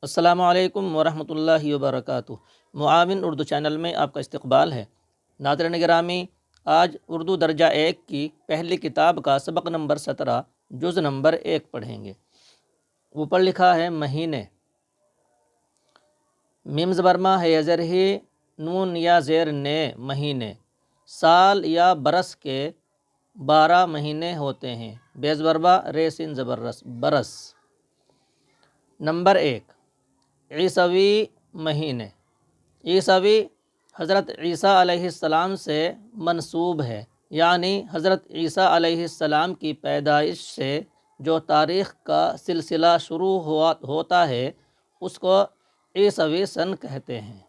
السلام علیکم ورحمۃ اللہ وبرکاتہ۔ معاون اردو چینل میں آپ کا استقبال ہے۔ ناظرین گرامی، آج اردو درجہ 1 کی پہلی کتاب کا سبق نمبر 17 جز نمبر 1 پڑھیں گے۔ اوپر لکھا ہے مہینے، میم زبر ما ہے زر ہی، نون یا زیر نے، مہینے۔ سال یا برس کے 12 مہینے ہوتے ہیں۔ بے زبر با، رے سین زبر رس، برس۔ نمبر 1، عیسوی مہینے۔ عیسوی حضرت عیسیٰ علیہ السلام سے منسوب ہے، یعنی حضرت عیسیٰ علیہ السلام کی پیدائش سے جو تاریخ کا سلسلہ شروع ہوتا ہے اس کو عیسوی سن کہتے ہیں۔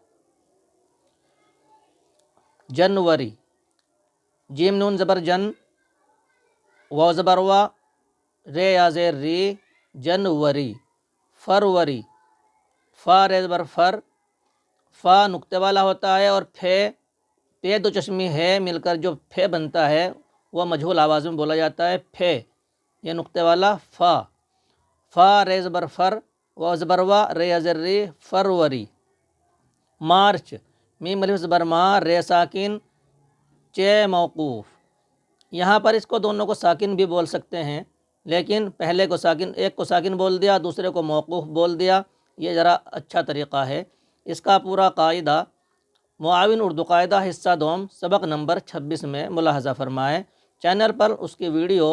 جنوری، جیم نون زبر جن، واو زبر وا، رے یا زیر ری، جنوری۔ فروری، فا رے زبر فر، فا نقطے والا ہوتا ہے اور پے دو چشمی ہے مل کر جو پھے بنتا ہے وہ مجہول آواز میں بولا جاتا ہے پھے، یہ نقطے والا فا۔ فا رے زبر فر، واو زبر وا، رے زر ری، فروری۔ مارچ، میم الف زبر ما، رے ساکن، چے موقوف۔ یہاں پر اس کو دونوں کو ساکن بھی بول سکتے ہیں، لیکن پہلے کو ساکن، ایک کو ساکن بول دیا، دوسرے کو موقوف بول دیا، یہ ذرا اچھا طریقہ ہے۔ اس کا پورا قاعدہ معاون اردو قاعدہ حصہ دوم سبق نمبر 26 میں ملاحظہ فرمائیں۔ چینل پر اس کی ویڈیو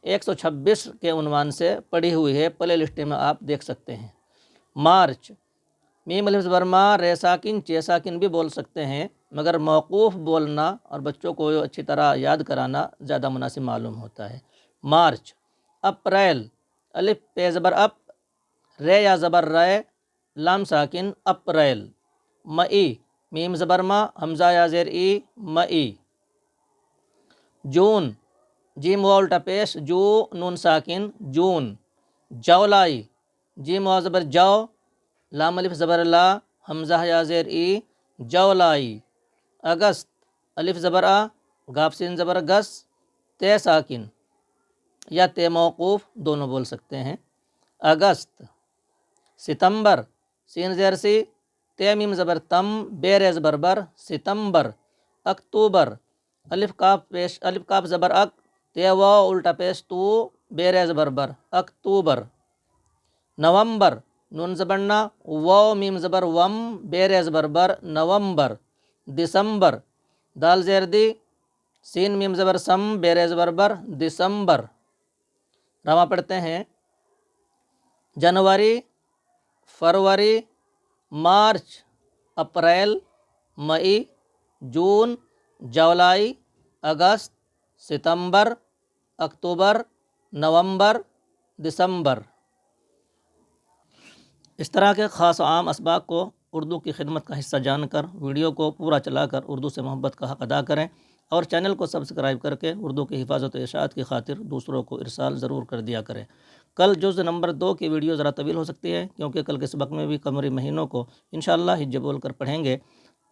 126 کے عنوان سے پڑی ہوئی ہے، پلے لسٹ میں آپ دیکھ سکتے ہیں۔ مارچ، میم الف زبر ما، رے ساکن، چے ساکن بھی بول سکتے ہیں، مگر موقوف بولنا اور بچوں کو اچھی طرح یاد کرانا زیادہ مناسب معلوم ہوتا ہے۔ مارچ۔ اپریل، الف پے زبر اپ، رے یا زبر رے، لام ساکن، اپریل۔ مئی، میم زبر ما، حمزہ یا زیر ای، مئی۔ جون، جیم واو الٹا پیش، جو نون ساکن، جون۔ جولائی، جیم واو زبر جو، لام الف زبر لا، حمزہ یا زیر ای، جولائی۔ اگست، الف زبر آ، گاف سین زبر گس، تے ساکن یا تے موقوف دونوں بول سکتے ہیں، اگست۔ ستمبر، سین زیر سی، تے میم زبر تم، بے رے زبر بر، ستمبر۔ اکتوبر، الف کاف پیش، الف کاف زبر اک، تے واو الٹا پیش تو، بے رے زبر بر، اکتوبر۔ نومبر، نون زبر نا، واو میم زبر وم، بے رے زبر بر، نومبر۔ دسمبر، دال زیر دی، سین میم زبر سم، بے رے زبر بر، دسمبر۔ رواں پڑھتے ہیں۔ جنوری، فروری، مارچ، اپریل، مئی، جون، جولائی، اگست، ستمبر، اکتوبر، نومبر، دسمبر۔ اس طرح کے خاص و عام اسباق کو اردو کی خدمت کا حصہ جان کر ویڈیو کو پورا چلا کر اردو سے محبت کا حق ادا کریں، اور چینل کو سبسکرائب کر کے اردو کی حفاظت و اشاعت کی خاطر دوسروں کو ارسال ضرور کر دیا کریں۔ کل جز نمبر 2 کی ویڈیو ذرا طویل ہو سکتی ہے، کیونکہ کل کے سبق میں بھی قمری مہینوں کو انشاءاللہ ہجے بول کر پڑھیں گے،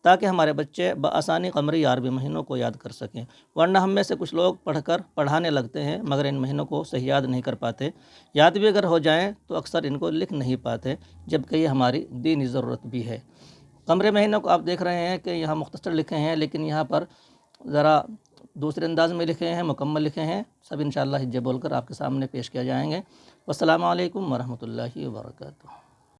تاکہ ہمارے بچے بآسانی قمری عربی مہینوں کو یاد کر سکیں، ورنہ ہم میں سے کچھ لوگ پڑھ کر پڑھانے لگتے ہیں مگر ان مہینوں کو صحیح یاد نہیں کر پاتے، یاد بھی اگر ہو جائیں تو اکثر ان کو لکھ نہیں پاتے، جبکہ یہ ہماری دینی ضرورت بھی ہے۔ قمری مہینوں کو آپ دیکھ رہے ہیں کہ یہاں مختصر لکھے ہیں، لیکن یہاں پر ذرا دوسرے انداز میں لکھے ہیں، مکمل لکھے ہیں، سب انشاءاللہ ہجے بول کر آپ کے سامنے پیش کیا جائیں گے۔ والسلام علیکم ورحمۃ اللہ وبرکاتہ۔